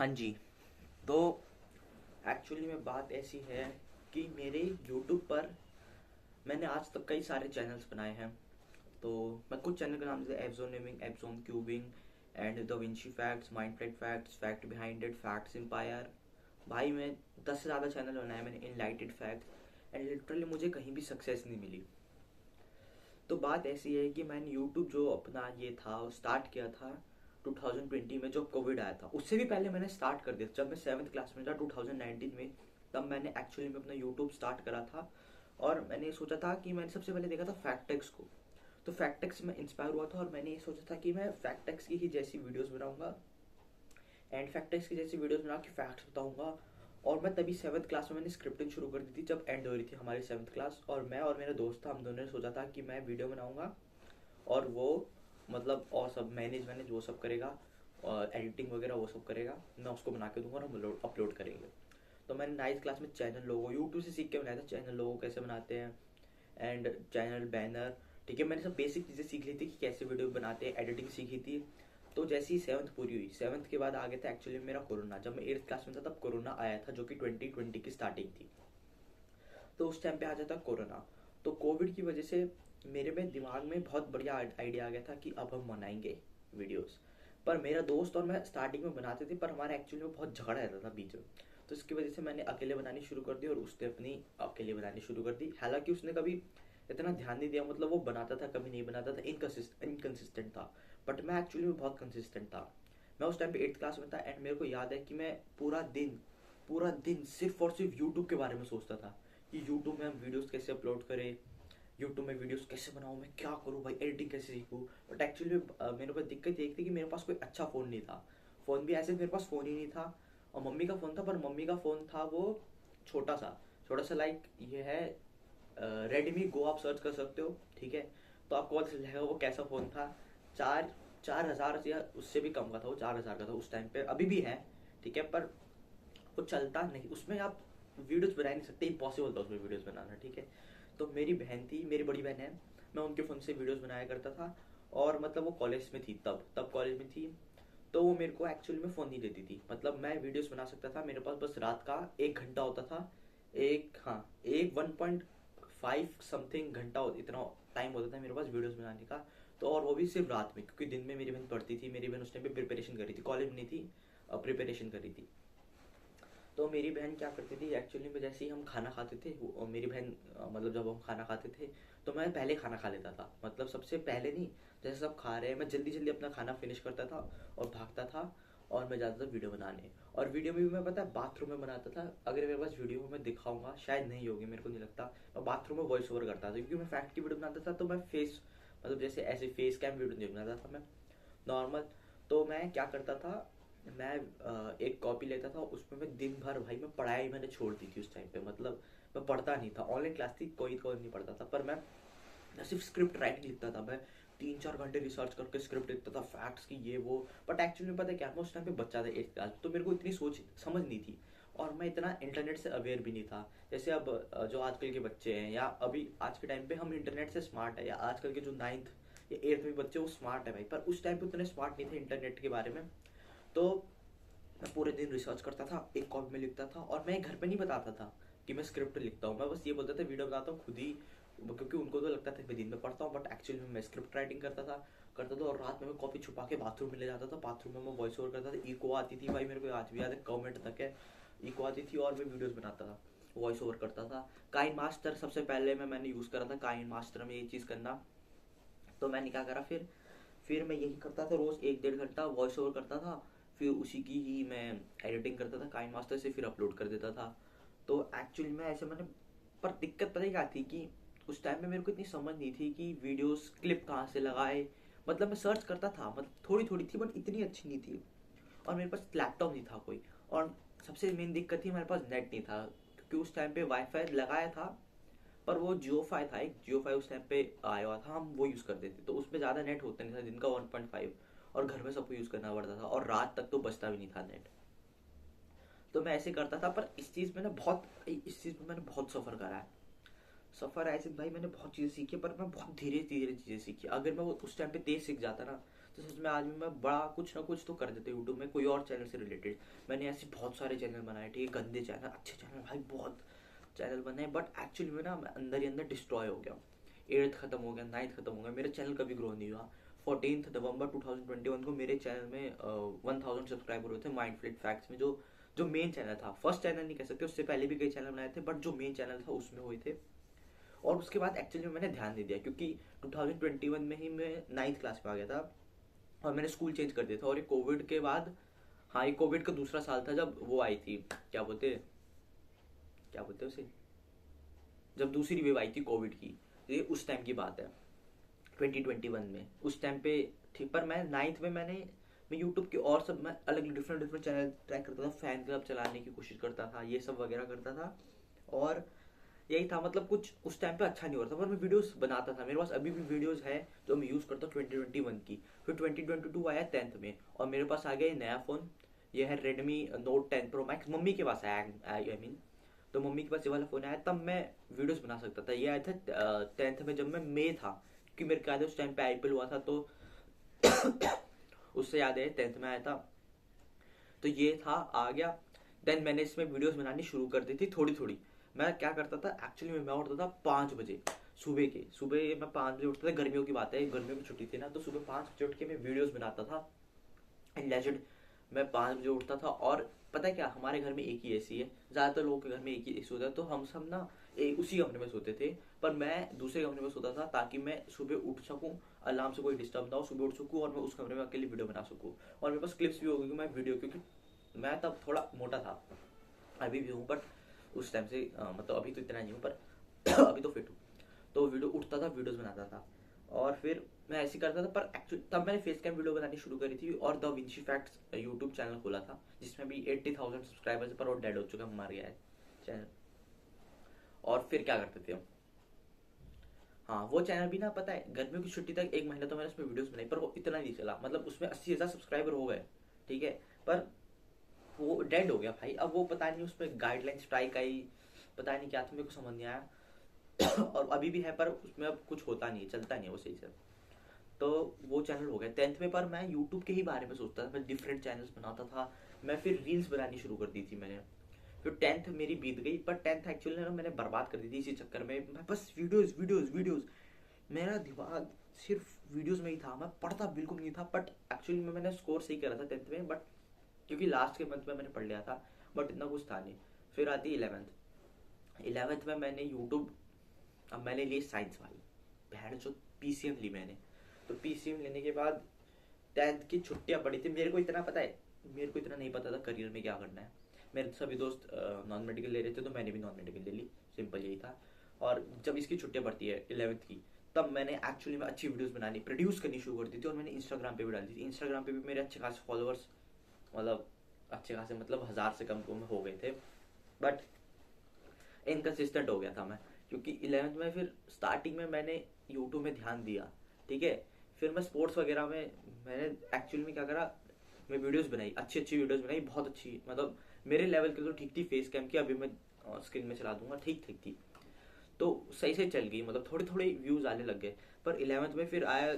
हाँ जी। तो एक्चुअली में बात ऐसी है कि मेरे यूट्यूब पर मैंने आज तक कई सारे चैनल्स बनाए हैं। तो मैं कुछ चैनल का नाम जैसे Epson naming, Epson cubing and da Vinci facts, माइंडफ्लेट facts, fact behind it, facts empire. भाई मैं 10 से ज़्यादा चैनल बनाए मैंने, इनलाइटेड फैक्ट्स। एंड लिटरली मुझे कहीं भी सक्सेस नहीं मिली। तो बात ऐसी है कि मैंने यूट्यूब जो अपना ये था स्टार्ट किया था 2020 में, जब कोविड आया था। उससे भी पहले मैंने स्टार्ट कर दिया जब मैं 7th क्लास में था 2019 में। तब मैंने एक्चुअली में अपना यूट्यूब स्टार्ट करा था। और मैंने सोचा था कि मैंने सबसे पहले देखा था फैक्टेक्स को। तो फैक्टेक्स में इंस्पायर हुआ था और मैंने ये सोचा था कि मैं फैक्टेक्स की ही जैसी वीडियोस बनाऊंगा एंड फैक्टेक्स की जैसी वीडियोस बना के फैक्ट्स बताऊंगा। और मैं तभी 7th क्लास में मैंने स्क्रिप्टिंग शुरू कर दी थी, जब एंड हो रही थी हमारी 7th क्लास। और मैं और मेरा दोस्त था, हम दोनों ने सोचा था कि मैं वीडियो बनाऊंगा और वो मतलब और सब मैनेज मैनेज वो सब करेगा और एडिटिंग वगैरह वो सब करेगा। मैं उसको बना के दूंगा और हम अपलोड करेंगे। तो मैंने 9th क्लास में चैनल लोगो यूट्यूब से सीख के बनाया था, चैनल लोगो कैसे बनाते हैं एंड चैनल बैनर। ठीक है, मैंने सब बेसिक चीज़ें सीख ली थी कि कैसे वीडियो बनाते हैं, एडिटिंग सीखी थी। तो जैसे ही 7th पूरी हुई, 7th के बाद आ गया था एक्चुअली मेरा कोरोना। जब मैं 8th क्लास में था तब कोरोना आया था, जो कि 2020 की स्टार्टिंग थी। तो उस टाइम पे आ जाता कोरोना। तो कोविड की वजह से मेरे में दिमाग में बहुत बढ़िया आइडिया आ गया था कि अब हम बनाएंगे वीडियोस। पर मेरा दोस्त और मैं स्टार्टिंग में बनाते थे, पर हमारे एक्चुअली में बहुत झगड़ा रहता था बीच में। तो इसकी वजह से मैंने अकेले बनानी शुरू कर दी और उसने अपनी अकेले बनानी शुरू कर दी। हालांकि उसने कभी इतना ध्यान नहीं दिया, मतलब वो बनाता था कभी नहीं बनाता था, इनकन्सिस्टेंट था। बट मैं एक्चुअली में बहुत कंसिस्टेंट था। मैं उस टाइम पे 8th क्लास में था एंड मेरे को याद है कि मैं पूरा दिन सिर्फ और सिर्फ यूट्यूब के बारे में सोचता था कि यूट्यूब में हम वीडियोस कैसे अपलोड करें, यूट्यूब में वीडियोस कैसे बनाऊँ, मैं क्या करूँ भाई, एडिटिंग कैसे सीखूँ। बट एक्चुअली मेरे पास दिक्कत ये थी कि मेरे पास कोई अच्छा फ़ोन नहीं था। फ़ोन भी ऐसे मेरे पास फ़ोन ही नहीं था। और मम्मी का फ़ोन था, पर मम्मी का फ़ोन था वो छोटा सा लाइक ये है रेडमी गो, आप सर्च कर सकते हो। ठीक है, तो आपको पता चल जाएगा वो कैसा फ़ोन था। चार 4,000 या उससे भी कम का था, वो 4,000 का था उस टाइम पे, अभी भी है। ठीक है, पर वो चलता नहीं, उसमें आप वीडियोस बना नहीं सकते, इम्पॉसिबल था उसमें वीडियोस बनाना। ठीक है, तो मेरी बहन थी, मेरी बड़ी बहन है, मैं उनके फ़ोन से वीडियोस बनाया करता था। और मतलब वो कॉलेज में थी, तब कॉलेज में थी। तो वो मेरे को एक्चुअली में फ़ोन नहीं देती थी, मतलब मैं वीडियोस बना सकता था। मेरे पास बस रात का 1 घंटा होता था। एक 1.5 समथिंग घंटा इतना टाइम होता था मेरे पास वीडियोस बनाने का। तो और वो भी सिर्फ रात में, क्योंकि दिन में मेरी बहन पढ़ती थी। मेरी बहन उस टाइम पे प्रिपरेशन कर रही थी, कॉलेज में नहीं थी, प्रिपरेशन कर रही थी। तो मेरी बहन क्या करती थी एक्चुअली में, जैसे ही हम खाना खाते थे और मेरी बहन मतलब जब हम खाना खाते थे तो मैं पहले खाना खा लेता था, मतलब सबसे पहले नहीं। जैसे सब खा रहे हैं मैं जल्दी जल्दी अपना खाना फिनिश करता था और भागता था और मैं जाता था वीडियो बनाने। और वीडियो में भी मैं पता है बाथरूम में बनाता था। अगर मेरे पास वीडियो मैं दिखाऊंगा, शायद नहीं होगी, मेरे को नहीं लगता। मैं बाथरूम में वॉइस ओवर करता था, क्योंकि मैं फैक्ट की वीडियो बनाता था। तो मैं फेस मतलब जैसे ऐसे फेस कैम वीडियो नहीं बनाता था मैं, नॉर्मल। तो मैं क्या करता था, मैं एक कॉपी लेता था, उसमें मैं दिन भर भाई मैं पढ़ाई मैंने छोड़ दी थी उस टाइम पे। मतलब मैं पढ़ता नहीं था, ऑनलाइन क्लास थी, कोई नहीं पढ़ता था। पर मैं सिर्फ स्क्रिप्ट राइटिंग लिखता था। मैं 3-4 घंटे रिसर्च करके स्क्रिप्ट लिखता था, फैक्ट्स की ये वो। बट एक्चुअली में पता है क्या, मैं उस टाइम पे बच्चा था 8th क्लास, तो मेरे को इतनी सोच समझ नहीं थी। और मैं इतना इंटरनेट से अवेयर भी नहीं था। जैसे अब जो आजकल के बच्चे हैं, या अभी आज के टाइम पे हम इंटरनेट से स्मार्ट है, या आजकल के जो 9th या 8th में बच्चे वो स्मार्ट है भाई, पर उस टाइम पे उतने स्मार्ट नहीं थे इंटरनेट के बारे में। तो मैं पूरे दिन रिसर्च करता था, एक कॉपी में लिखता था। और मैं घर पे नहीं बताता था कि मैं स्क्रिप्ट लिखता हूँ, मैं बस ये बोलता था वीडियो बनाता हूँ खुद ही, क्योंकि उनको तो लगता था मैं दिन में पढ़ता हूँ, बट एक्चुअली में मैं स्क्रिप्ट राइटिंग करता था। और रात में मैं कॉपी छुपा के बाथरूम में ले जाता था, बाथरूम में मैं वॉइस ओवर करता था। इको आती थी भाई, मेरे को आज भी याद है, कमेंट तक है, इको आती थी। और मैं वीडियोस बनाता था, वॉइस ओवर करता था। काइन मास्टर सबसे पहले मैंने यूज़ करा था, काइन मास्टर में ये चीज़ करना। तो मैंने क्या करा, फिर मैं यही करता था, रोज 1-1.5 घंटा वॉइस ओवर करता था। फिर उसी की ही मैं एडिटिंग करता था काइन मास्टर से, फिर अपलोड कर देता था। तो एक्चुअली में ऐसे मैंने, पर दिक्कत पता है क्या थी कि उस टाइम में मेरे को इतनी समझ नहीं थी कि वीडियोस क्लिप कहाँ से लगाए। मतलब मैं सर्च करता था, मतलब थोड़ी थोड़ी थी, बट इतनी अच्छी नहीं थी। और मेरे पास लैपटॉप नहीं था कोई। और सबसे मेन दिक्कत थी, मेरे पास नेट नहीं था, क्योंकि उस टाइम पे वाईफाई लगाया था, पर वो जियो फाई था, एक जियो फाई उस टाइम पे आया हुआ था, हम वो यूज़ करते थे। तो उसमें ज़्यादा नेट होता नहीं था, दिन का 1.5। और घर में सबको यूज़ करना पड़ता था, और रात तक तो बचता भी नहीं था नेट। तो मैं ऐसे करता था। पर इस चीज़ में मैंने बहुत सफ़र करा है। सफ़र ऐसे भाई, मैंने बहुत चीज़ें सीखी, पर मैं बहुत धीरे धीरे चीज़ें सीखी। अगर मैं वो उस टाइम पे तेज़ सीख जाता ना, तो सच में आज भी मैं बड़ा कुछ ना कुछ तो कर देता यूट्यूब में, कोई और चैनल से रिलेटेड। मैंने ऐसे बहुत सारे चैनल बनाए, ठीक है, गंदे चैनल, अच्छे चैनल भाई, बहुत चैनल बनाए, बट एक्चुअली में ना मैं अंदर ही अंदर डिस्ट्रॉय हो गया। 8th खत्म हो गया, 9th खत्म हो गया, मेरा चैनल कभी ग्रो नहीं हुआ। 14 नवंबर 2021 को मेरे चैनल में 1000 सब्सक्राइबर हुए थे माइंड फ्लिट फैक्ट्स में, जो जो मेन चैनल था, फर्स्ट चैनल नहीं कह सकते, उससे पहले भी कई चैनल बनाए थे, बट जो मेन चैनल था उसमें हुए थे। और उसके बाद एक्चुअली मैंने ध्यान नहीं दिया, क्योंकि 2021 में ही मैं 9th क्लास में आ गया था और मैंने स्कूल चेंज कर दिया था। और ये कोविड के बाद, हाँ ये कोविड का दूसरा साल था जब वो आई थी, क्या बोलते उसे, जब दूसरी वेव आई थी कोविड की, ये उस टाइम की बात है 2021 में, उस टाइम पे ठीक। पर मैं 9th में मैं यूट्यूब के और सब, मैं अलग डिफरेंट डिफरेंट चैनल ट्राई करता था, फैन क्लब चलाने की कोशिश करता था, ये सब वगैरह करता था। और यही था, मतलब कुछ उस टाइम पे अच्छा नहीं हो रहा था, पर मैं वीडियोस बनाता था, मेरे पास अभी भी वीडियोस है जो मैं यूज़ करता हूँ 2021 की। फिर 2022 आया 10th में, और मेरे पास आ गया ये नया फ़ोन, ये है Redmi Note 10 Pro Max, mummy के पास आया, आई मीन, तो मम्मी के पास ये वाला फ़ोन आया, तब मैं वीडियोस बना सकता था। ये आया था 10th में, जब मैं मे था, क्योंकि मेरे ख्याल है उस टाइम पे IPL हुआ था, तो उससे याद है 10th में आया था। तो ये था, आ गया। देन मैंने इसमें वीडियोस बनानी शुरू कर दी थी थोड़ी थोड़ी। मैं क्या करता था एक्चुअली में, मैं उठता था 5 बजे सुबह मैं 5 बजे उठता था, गर्मियों की बात है, गर्मियों की छुट्टी थी ना, तो सुबह 5 बजे उठ के मैं वीडियोस बनाता था। लेजेंड, मैं 5 बजे उठता था, और पता है क्या, हमारे घर में एक ही एसी है, ज़्यादातर लोगों के घर में एक ही एसी होता है, तो हम सब ना एक उसी कमरे में सोते थे, पर मैं दूसरे कमरे में सोता था, ताकि मैं सुबह उठ सकूं, अलार्म से कोई डिस्टर्ब ना हो, सुबह उठ सकूं और मैं उस कमरे में अकेले वीडियो बना सकूं। और मेरे पास क्लिप्स भी हो गई, मैं वीडियो, क्योंकि मैं तब थोड़ा मोटा था, अभी भी हूँ, बट उस टाइम से मतलब अभी तो इतना नहीं हूँ, पर अभी तो फिट हूँ। तो वीडियो उठता था, वीडियोस बनाता था, और फिर मैं ऐसे ही करता था। पर एक्चुअली तब मैंने फेस कैम वीडियो बनानी शुरू करी थी, और the Vinci facts YouTube channel खोला था, जिसमें भी 80,000 सब्सक्राइबर्स, पर वो डेड हो चुका, मर गया है चैनल। और फिर क्या करते थे हम, हाँ वो चैनल भी ना, पता है, गर्मियों की छुट्टी तक 1 महीना तो मैंने उसमें वीडियोस बनाई, पर वो इतना नहीं चला, मतलब उसमें 80,000 सब्सक्राइबर हो गए, ठीक है, पर वो डेड हो गया भाई। अब वो पता नहीं उसमें गाइडलाइन स्ट्राइक आई, पता नहीं क्या था, मेरे को समझ नहीं आया। और अभी भी है, पर उसमें अब कुछ होता नहीं है, चलता नहीं है वो सही से। तो वो चैनल हो गया 10th में, पर मैं यूट्यूब के ही बारे में सोचता था, मैं डिफरेंट चैनल्स बनाता था, मैं फिर रील्स बनानी शुरू कर दी थी मैंने। फिर 10th मेरी बीत गई, पर 10th एक्चुअली ना मैंने बर्बाद कर दी थी इसी चक्कर में, मैं बस वीडियोस वीडियोस वीडियोस, मेरा दिमाग सिर्फ वीडियोस में ही था, मैं पढ़ता बिल्कुल नहीं था। बट एक्चुअली में मैंने स्कोर सही करा था 10th में, बट क्योंकि लास्ट के मंथ में मैंने पढ़ लिया था, बट इतना कुछ था नहीं। फिर आती 11th में मैंने यूट्यूब, अब मैंने ली साइंस वाली, बहन जो PCM ली मैंने। तो PCM लेने के बाद 10th की छुट्टियां पड़ी थी, मेरे को इतना पता है, मेरे को इतना नहीं पता था करियर में क्या करना है। मेरे सभी दोस्त नॉन मेडिकल ले रहे थे, तो मैंने भी नॉन मेडिकल ले ली, सिंपल यही था। और जब इसकी छुट्टियां पड़ती है 11th की, तब मैंने एक्चुअली में अच्छी वीडियोस बनानी, प्रोड्यूस करनी शुरू कर दी थी, और मैंने इंस्टाग्राम पे भी डाली थी। इंस्टाग्राम पे भी मेरे अच्छे खासे फॉलोअर्स, मतलब अच्छे खासे, मतलब 1000 से कम हो गए थे, बट इनकन्सिस्टेंट हो गया था मैं, क्योंकि 11th में फिर स्टार्टिंग में मैंने यूट्यूब में ध्यान दिया, ठीक है। फिर मैं स्पोर्ट्स वगैरह में, मैंने एक्चुअली में क्या करा, मैं वीडियोस बनाई, अच्छी अच्छी वीडियोस बनाई, बहुत अच्छी, मतलब मेरे लेवल की तो ठीक थी फेस कैम की, अभी मैं स्क्रीन में चला दूंगा, ठीक ठीक थी, तो सही से चल गई, मतलब थोड़े थोड़े व्यूज आने लग गए। पर 11th में फिर आया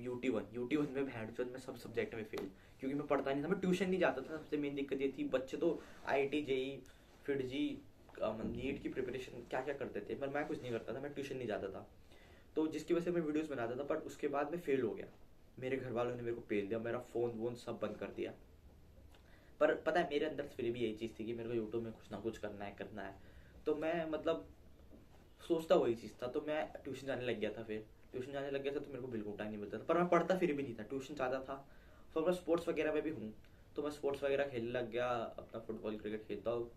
UT1 में भैंड चोद, मैं सब सब्जेक्ट में फेल, क्योंकि मैं पढ़ता नहीं था, मैं ट्यूशन नहीं जाता था, सबसे मेन दिक्कत ये थी। बच्चे तो IIT JEE फिर जी नीट की प्रिपरेशन क्या क्या करते थे, पर मैं कुछ नहीं करता था, मैं ट्यूशन नहीं जाता था, तो जिसकी वजह से मैं वीडियोस बनाता था, पर उसके बाद मैं फेल हो गया। मेरे घर वालों ने मेरे को पेल दिया, मेरा फ़ोन वोन सब बंद कर दिया। पर पता है मेरे अंदर फिर भी यही चीज़ थी कि मेरे को यूट्यूब में कुछ ना कुछ करना है। तो मैं मतलब सोचता वही चीज़ था, तो मैं ट्यूशन जाने लग गया था। फिर ट्यूशन जाने लग गया था, तो मेरे को बिल्कुल टाइम नहीं मिलता था, पर मैं पढ़ता फिर भी नहीं था, ट्यूशन जाता था। फिर मैं स्पोर्ट्स वगैरह में भी हूँ, तो मैं स्पोर्ट्स वगैरह खेलने लग गया, अपना फुटबॉल क्रिकेट खेलता हूँ,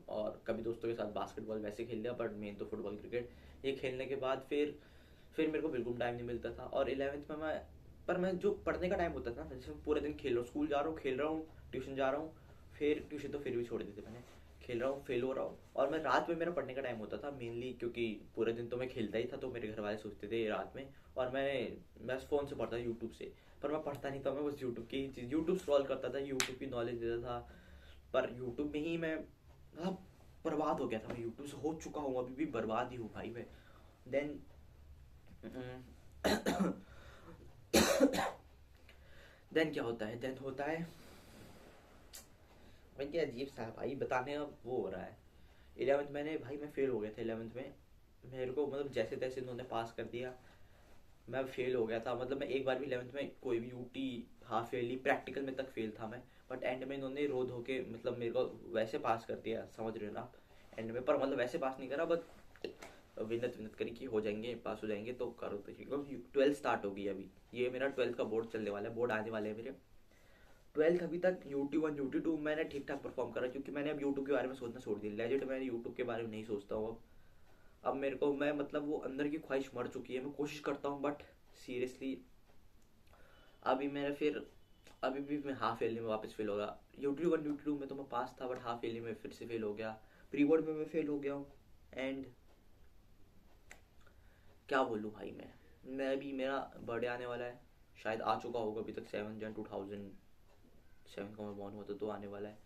और कभी दोस्तों के साथ बास्केटबॉल वैसे खेल लिया, बट मेन तो फुटबॉल क्रिकेट। ये खेलने के बाद फिर मेरे को बिल्कुल टाइम नहीं मिलता था। और 11th में मैं जो पढ़ने का टाइम होता था, जैसे मैं पूरे दिन खेल रहा हूँ, स्कूल जा रहा हूँ, खेल रहा हूँ, ट्यूशन जा रहा हूँ, फिर ट्यूशन तो फिर भी छोड़ दी थी मैंने, खेल रहा हूँ, फेल हो रहा हूँ, और मैं रात में, मेरा पढ़ने का टाइम होता था मेनली, क्योंकि पूरे दिन तो मैं खेलता ही था, तो मेरे घर वाले सोचते थे रात में, और मैं फ़ोन से पढ़ता था, यूट्यूब से। पर मैं पढ़ता नहीं था, मैं बस यूट्यूब की चीज़, यूट्यूब स्क्रॉल करता था, यूट्यूब की नॉलेज देता था। पर यूट्यूब में ही मैं मतलब बर्बाद हो गया था, मैं यूट्यूब से हो चुका हूँ, अभी भी बर्बाद ही हूँ भाई मैं। देन देन क्या होता है, देन होता है भाई, क्या अजीब सा है भाई, बताने का वो हो रहा है। 11th मैंने भाई, मैं फेल हो गया था 11th में। मेरे को मतलब जैसे तैसे इन्होंने पास कर दिया, मैं फेल हो गया था। मतलब मैं एक बार भी 11th में कोई भी यूटी हाफ ईयरली प्रैक्टिकल में तक फेल था मैं। बट एंड में इन्होंने रो धो के मतलब मेरे को वैसे पास कर दिया, समझ रहे हो ना आप। एंड में पर मतलब वैसे पास नहीं करा, बट विनत विनत करी कि हो जाएंगे, पास हो जाएंगे तो करो। तो क्योंकि 12th स्टार्ट होगी अभी, ये मेरा 12th का बोर्ड चलने वाला है, बोर्ड आने वाले हैं मेरे। 12th अभी तक यूट्यूब 1 यूट्यूब 2 मैंने ठीक ठाक परफॉर्म करा, क्योंकि मैंने अब यूट्यूब के बारे में सोचना छोड़ दिया। लेजिट मैंने यूट्यूब के बारे में नहीं सोचता हूँ अब मेरे को, मैं मतलब वो अंदर की ख्वाहिश मर चुकी है। मैं कोशिश करता हूँ बट सीरियसली अभी मेरा फिर, अभी भी मैं हाफ ईयरली में वापस फेल होगा। यूट्यूब 1 यूट्यूब 2 में तो मैं पास था, बट हाफ ईयरली में फिर से फेल हो गया। प्री बोर्ड में मैं फेल हो गया हूँ। एंड क्या बोलूँ भाई, मैं अभी, मेरा बर्थडे आने वाला है, शायद आ चुका होगा अभी तक, 7 जन 2007 का मैं बॉर्न हुआ था, तो आने वाला है।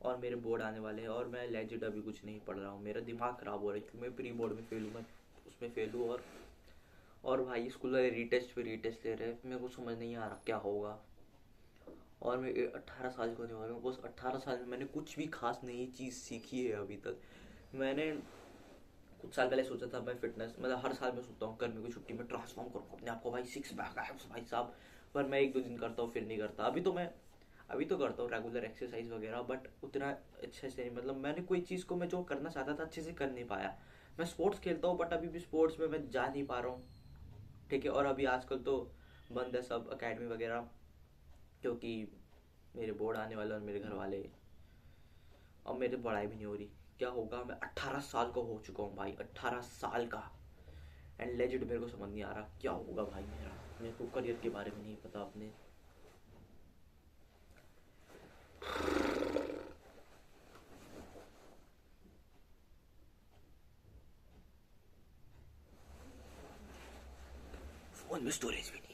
और मेरे बोर्ड आने वाले हैं, और मैं लेजिट अभी कुछ नहीं पढ़ रहा हूँ। मेरा दिमाग ख़राब हो रहा है क्योंकि मैं प्री बोर्ड में फेल हूँ, मैं उसमें फेल हूँ। और भाई स्कूल वाले रीटेस्ट पे रीटेस्ट ले रहे हैं, मेरे को समझ नहीं आ रहा क्या होगा। और मैं 18 साल का होने वाला हूँ, बस 18 साल में मैंने कुछ भी खास नई चीज़ सीखी है अभी तक। मैंने कुछ साल पहले सोचा था मैं फिटनेस, मतलब हर साल मैं सोचता हूँ गर्मी की छुट्टी में ट्रांसफॉर्म करूँ अपने आप को भाई, 6 पैक एब्स भाई साहब। पर मैं 1-2 दिन करता हूँ, फिर नहीं करता। अभी तो करता हूँ रेगुलर एक्सरसाइज वगैरह, बट उतना अच्छे से नहीं। मतलब मैंने कोई चीज़ को मैं जो करना चाहता था अच्छे से कर नहीं पाया। मैं स्पोर्ट्स खेलता हूँ, बट अभी भी स्पोर्ट्स में मैं जा नहीं पा रहा हूँ। ठीक है, और अभी आजकल तो बंद है सब अकेडमी वगैरह, क्योंकि मेरे बोर्ड आने वाले और मेरे घर वाले, और मेरी पढ़ाई भी नहीं हो रही। क्या होगा, मैं 18 साल का हो चुका हूँ भाई, 18 साल का। एंड लेजिट मेरे को समझ नहीं आ रहा क्या होगा भाई मेरे को करियर के बारे में नहीं पता अपने। फोन में स्टोरेज भी नहीं।